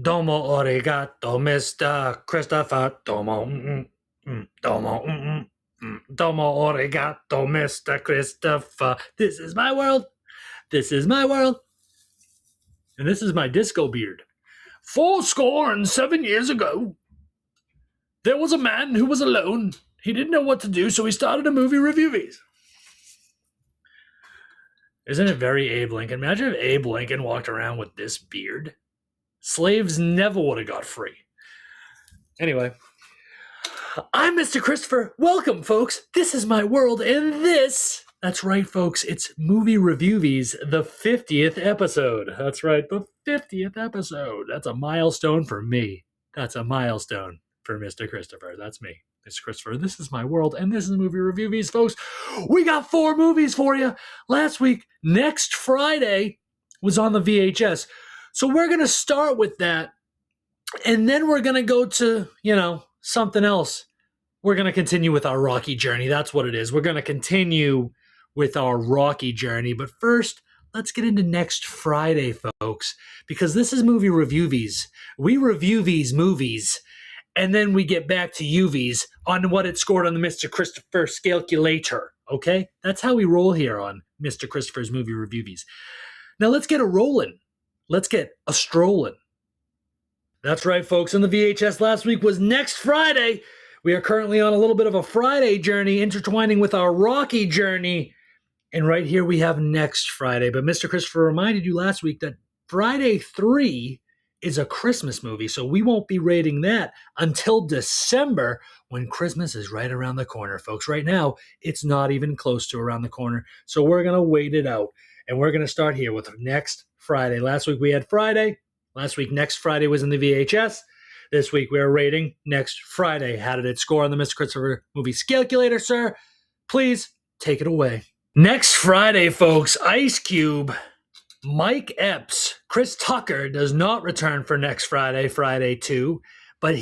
Domo arigato, Mr. Christopher. Domo, domo, domo arigato, Mr. Christopher. This is my world. This is my world. And this is my disco beard. 7 years ago, there was a man who was alone. He didn't know what to do, so he started a movie Reviewvies. Isn't it very Abe Lincoln? Imagine if Abe Lincoln walked around with this beard. Slaves never would have got free. Anyway, I'm Mr. Christopher. Welcome, folks. This is my world, and that's right, folks, it's Movie Reviewvie's, the 50th episode. That's right, the 50th episode. That's a milestone for me. That's a milestone for Mr. Christopher. That's me, Mr. Christopher. This is my world, and this is Movie Reviewvie's, folks. We got 4 movies for you. Last week, next Friday, was on the VHS. So we're going to start with that, and then we're going to go to, something else. We're going to continue with our Rocky journey. That's what it is. We're going to continue with our Rocky journey. But first, let's get into next Friday, folks, because this is Movie Reviewvies. We review these movies, and then we get back to UVs on what it scored on the Mr. Christopher Scalculator, okay? That's how we roll here on Mr. Christopher's Movie Reviewvies. Now let's get a rolling. Let's get a strolling. That's right, folks. On the VHS last week was next Friday. We are currently on a little bit of a Friday journey, intertwining with our Rocky journey. And right here we have next Friday. But Mr. Christopher reminded you last week that Friday 3 is a Christmas movie, so we won't be rating that until December, when Christmas is right around the corner, folks. Right now, it's not even close to around the corner, so we're going to wait it out. And we're going to start here with next Friday. Last week we had Friday. Last week, next Friday was in the VHS. This week we are rating next Friday. How did it score on the Mr. Christopher Movie Scalculator, sir? Please take it away. Next Friday, folks, Ice Cube, Mike Epps, Chris Tucker does not return for next Friday, Friday 2. But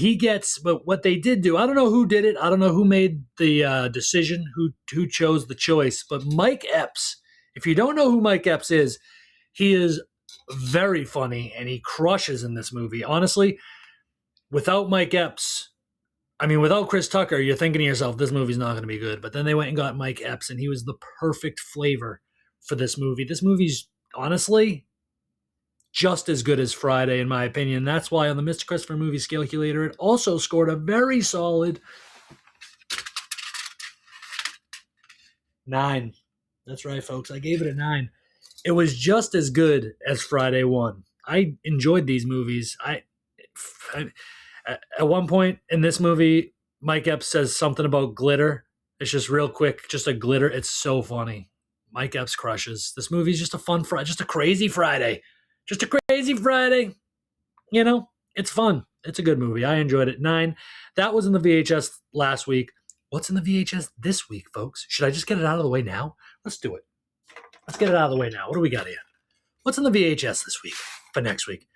what they did do, I don't know who did it. I don't know who made the decision, who chose the choice. But Mike Epps, if you don't know who Mike Epps is, he is very funny, and he crushes in this movie. Honestly, without Mike Epps, without Chris Tucker, you're thinking to yourself, this movie's not going to be good. But then they went and got Mike Epps, and he was the perfect flavor for this movie. This movie's, honestly, just as good as Friday, in my opinion. That's why on the Mr. Christopher Movie Scalculator, it also scored a very solid 9. That's right, folks. I gave it a 9. It was just as good as Friday 1. I enjoyed these movies. I at one point in this movie, Mike Epps says something about glitter. It's just real quick, just a glitter. It's so funny. Mike Epps crushes. This movie's just a fun Friday, just a crazy Friday. Just a crazy Friday. It's fun. It's a good movie. I enjoyed it. 9. That was in the VHS last week. What's in the VHS this week, folks? Should I just get it out of the way now? Let's do it. Let's get it out of the way now. What do we got here? What's in the VHS this week for next week?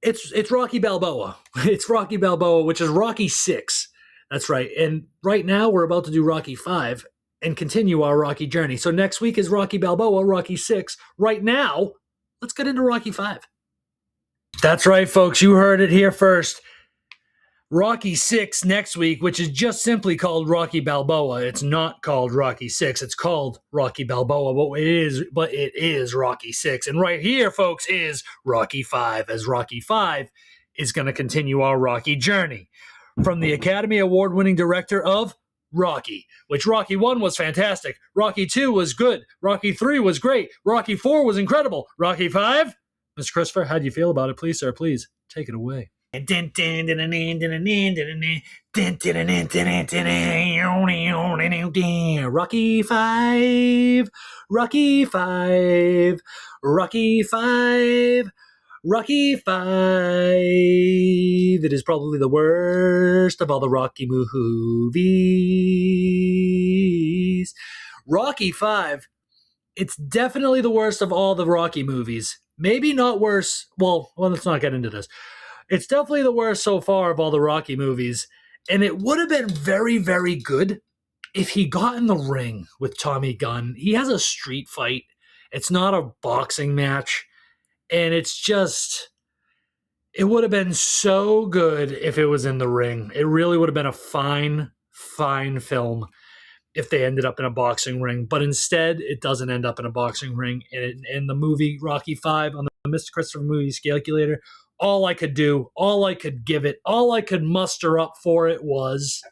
It's Rocky Balboa. It's Rocky Balboa, which is Rocky 6. That's right. And right now we're about to do Rocky 5 and continue our Rocky journey. So next week is Rocky Balboa, Rocky 6. Right now, let's get into Rocky 5. That's right, folks. You heard it here first. Rocky 6 next week, which is just simply called Rocky Balboa. It's not called Rocky 6. It's called Rocky Balboa, but it is Rocky 6. And right here, folks, is Rocky 5, as Rocky 5 is going to continue our Rocky journey. From the Academy Award-winning director of Rocky, which Rocky 1 was fantastic. Rocky 2 was good. Rocky 3 was great. Rocky 4 was incredible. Rocky 5? Mr. Christopher, how do you feel about it? Please, sir, please take it away. Rocky 5, Rocky 5, Rocky 5, Rocky 5. It is probably the worst of all the Rocky movies. Rocky 5, it's definitely the worst of all the Rocky movies. Maybe not worse. Well, let's not get into this. It's definitely the worst so far of all the Rocky movies. And it would have been very, very good if he got in the ring with Tommy Gunn. He has a street fight. It's not a boxing match. And it's just, It would have been so good if it was in the ring. It really would have been a fine, fine film if they ended up in a boxing ring. But instead, it doesn't end up in a boxing ring. In the movie Rocky V on the Mr. Christopher movie calculator, all I could do, all I could give it, all I could muster up for it was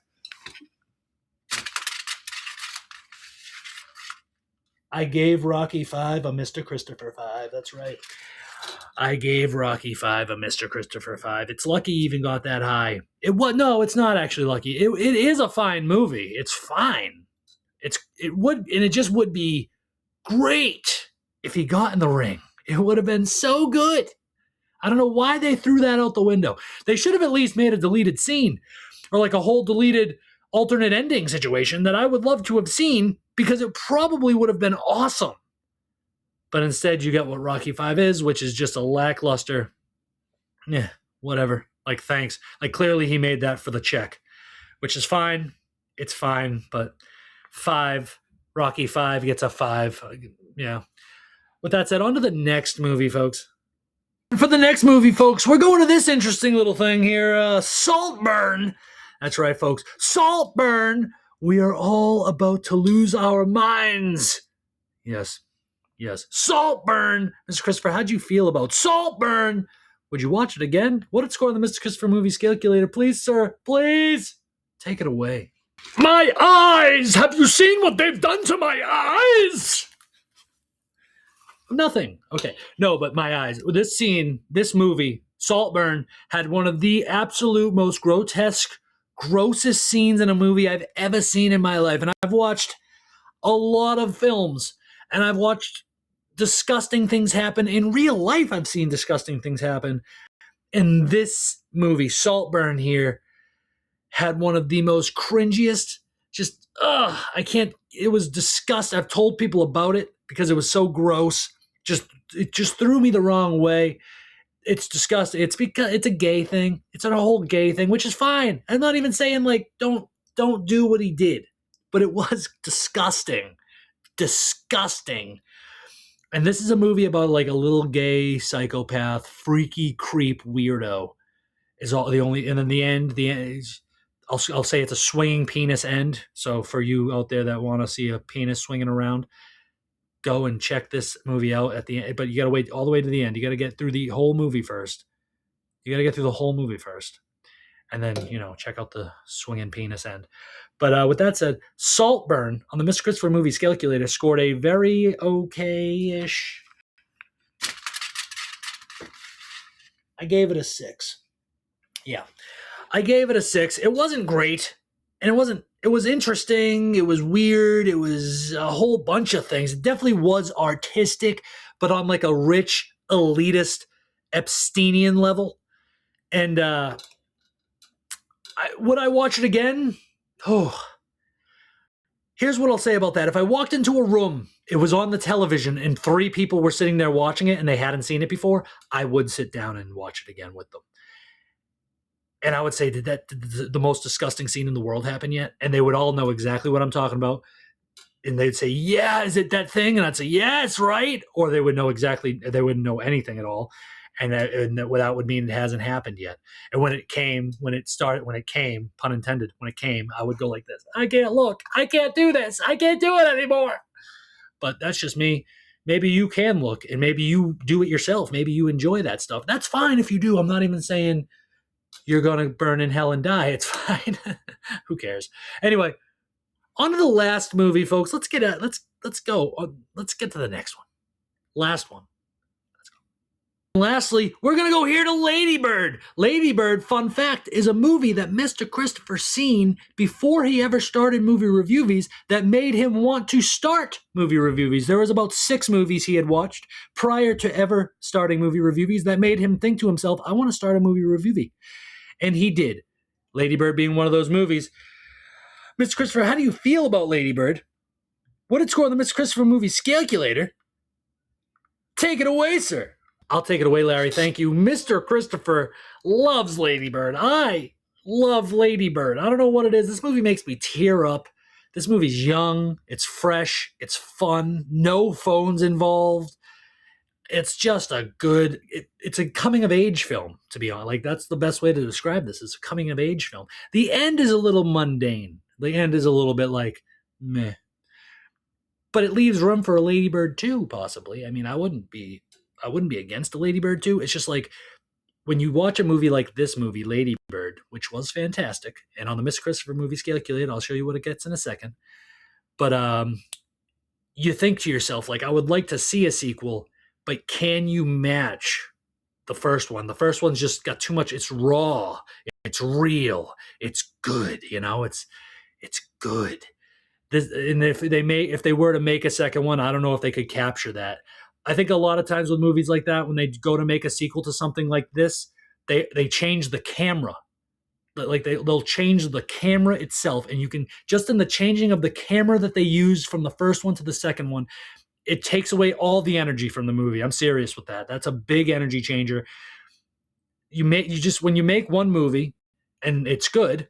I gave Rocky V a Mr. Christopher V. That's right. I gave Rocky V a Mr. Christopher V. It's lucky he even got that high. No, it's not actually lucky. It is a fine movie. It's fine. It just would be great if he got in the ring. It would have been so good. I don't know why they threw that out the window. They should have at least made a deleted scene or like a whole deleted alternate ending situation that I would love to have seen because it probably would have been awesome. But instead, you get what Rocky V is, which is just a lackluster, whatever. Like, thanks. Like, clearly he made that for the check, which is fine. It's fine, but Rocky V gets a 5. Yeah. With that said, on to the next movie, folks. For the next movie, folks, we're going to this interesting little thing here, Saltburn. That's right, folks. Saltburn. We are all about to lose our minds. Yes. Saltburn. Mr. Christopher, how'd you feel about Saltburn? Would you watch it again? What did it score on the Mr. Christopher movie calculator? Please, sir. Please. Take it away. My eyes! Have you seen what they've done to my eyes? Nothing. Okay. No, but my eyes. This scene, this movie, Saltburn, had one of the absolute most grotesque, grossest scenes in a movie I've ever seen in my life. And I've watched a lot of films, and I've watched disgusting things happen. In real life, I've seen disgusting things happen. And this movie, Saltburn here, had one of the most cringiest, it was disgusting. I've told people about it because it was so gross. It just threw me the wrong way. It's disgusting. It's because it's a gay thing. It's a whole gay thing, which is fine. I'm not even saying like don't do what he did, but it was disgusting. And this is a movie about like a little gay psychopath, freaky creep weirdo. Is all the only, and then the end is, I'll say it's a swinging penis end. So for you out there that want to see a penis swinging around, go and check this movie out at the end. But you got to wait all the way to the end. You got to get through the whole movie first. And then, check out the swinging penis end. But with that said, Saltburn on the Mr. Christopher movie calculator scored a very okay-ish. I gave it a 6. Yeah. I gave it a 6. It wasn't great. And it was interesting. It was weird. It was a whole bunch of things. It definitely was artistic, but on like a rich, elitist, Epsteinian level. And would I watch it again? Oh. Here's what I'll say about that. If I walked into a room, it was on the television, and 3 people were sitting there watching it and they hadn't seen it before, I would sit down and watch it again with them. And I would say, did the most disgusting scene in the world happen yet? And they would all know exactly what I'm talking about. And they'd say, yeah, is it that thing? And I'd say, yeah, it's right. Or they would know exactly, they wouldn't know anything at all. And that would mean it hasn't happened yet. And when it came, pun intended, when it came, I would go like this. I can't look. I can't do this. I can't do it anymore. But that's just me. Maybe you can look, and maybe you do it yourself. Maybe you enjoy that stuff. That's fine if you do. I'm not even saying you're going to burn in hell and die. It's fine. Who cares? Anyway, on to the last movie, folks. Let's go. Let's get to the next one. Last one. Lastly, we're going to go here to Ladybird. Ladybird, fun fact, is a movie that Mr. Christopher seen before he ever started Movie Reviewvies that made him want to start Movie Reviewvies. There was about 6 movies he had watched prior to ever starting Movie Reviewvies that made him think to himself, I want to start a Movie Reviewvie. And he did. Ladybird being one of those movies. Mr. Christopher, how do you feel about Ladybird? What did it score on the Mr. Christopher movie calculator? Take it away, sir. I'll take it away, Larry. Thank you. Mr. Christopher loves Ladybird. I love Ladybird. I don't know what it is. This movie makes me tear up. This movie's young. It's fresh. It's fun. No phones involved. It's just a good. It's a coming of age film, to be honest. Like that's the best way to describe this. It's a coming of age film. The end is a little mundane. The end is a little bit like meh, but it leaves room for a Ladybird 2, possibly. I mean, I wouldn't be against a Ladybird 2. It's just like when you watch a movie like this movie, Ladybird, which was fantastic, and on the Mr. Christopher movie calculator, I'll show you what it gets in a second. But you think to yourself, like, I would like to see a sequel, but can you match the first one? The first one's just got too much. It's raw, it's real, it's good. It's good. And if they were to make a second one, I don't know if they could capture that. I think a lot of times with movies like that, when they go to make a sequel to something like this, they change the camera. Like they'll change the camera itself, and you can just in the changing of the camera that they used from the first one to the second one, it takes away all the energy from the movie. I'm serious with that. That's a big energy changer. When you make one movie and it's good,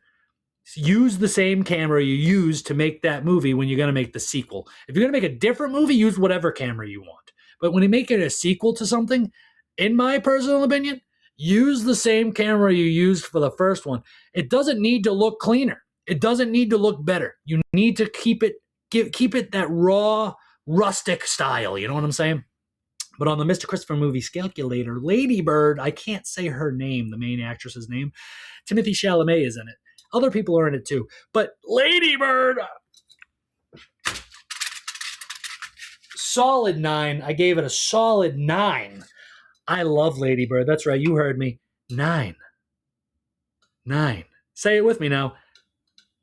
use the same camera you use to make that movie when you're going to make the sequel. If you're going to make a different movie, use whatever camera you want. But when you make it a sequel to something, in my personal opinion, use the same camera you used for the first one. It doesn't need to look cleaner. It doesn't need to look better. You need to keep it that raw, rustic style. You know what I'm saying? But on the Mr. Christopher movie calculator, Ladybird, I can't say her name, the main actress's name. Timothée Chalamet is in it. Other people are in it too. But Ladybird, solid 9. I gave it a solid 9. I love Ladybird. That's right. You heard me. 9. 9. Say it with me now.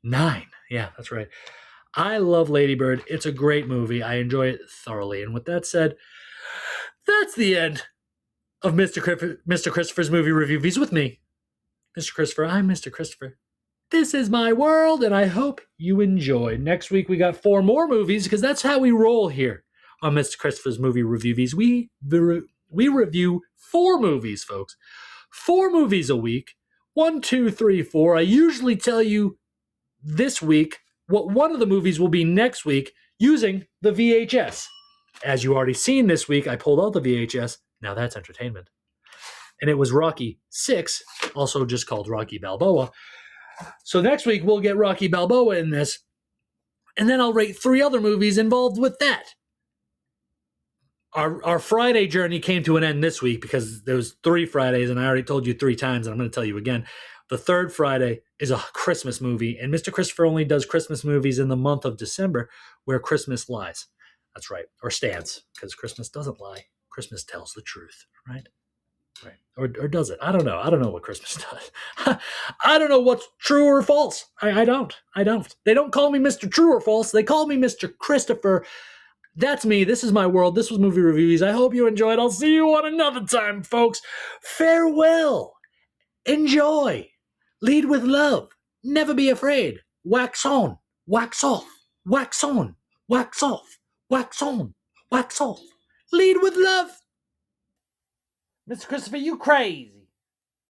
9. Yeah, that's right. I love Ladybird. It's a great movie. I enjoy it thoroughly. And with that said, that's the end of Mr. Christopher's movie review. He's with me. Mr. Christopher. I'm Mr. Christopher. This is my world, and I hope you enjoy. Next week, we got 4 more movies, because that's how we roll here on Mr. Christopher's movie reviews. We review 4 movies, folks. 4 movies a week. 1, 2, 3, 4. I usually tell you this week what one of the movies will be next week using the VHS. As you already seen this week, I pulled out the VHS. Now that's entertainment. And it was Rocky 6, also just called Rocky Balboa. So next week, we'll get Rocky Balboa in this. And then I'll rate 3 other movies involved with that. Our Friday journey came to an end this week because there was 3 Fridays, and I already told you 3 times, and I'm going to tell you again. The third Friday is a Christmas movie, and Mr. Christopher only does Christmas movies in the month of December, where Christmas lies. That's right. Or stands, because Christmas doesn't lie. Christmas tells the truth, right? Right. Or does it? I don't know. I don't know what Christmas does. I don't know what's true or false. I don't. They don't call me Mr. True or False. They call me Mr. Christopher. That's me. This is my world. This was Movie Reviewvie. I hope you enjoyed. I'll see you on another time, folks. Farewell. Enjoy. Lead with love. Never be afraid. Wax on. Wax off. Wax on. Wax off. Wax on. Wax off. Lead with love. Mr. Christopher, you crazy.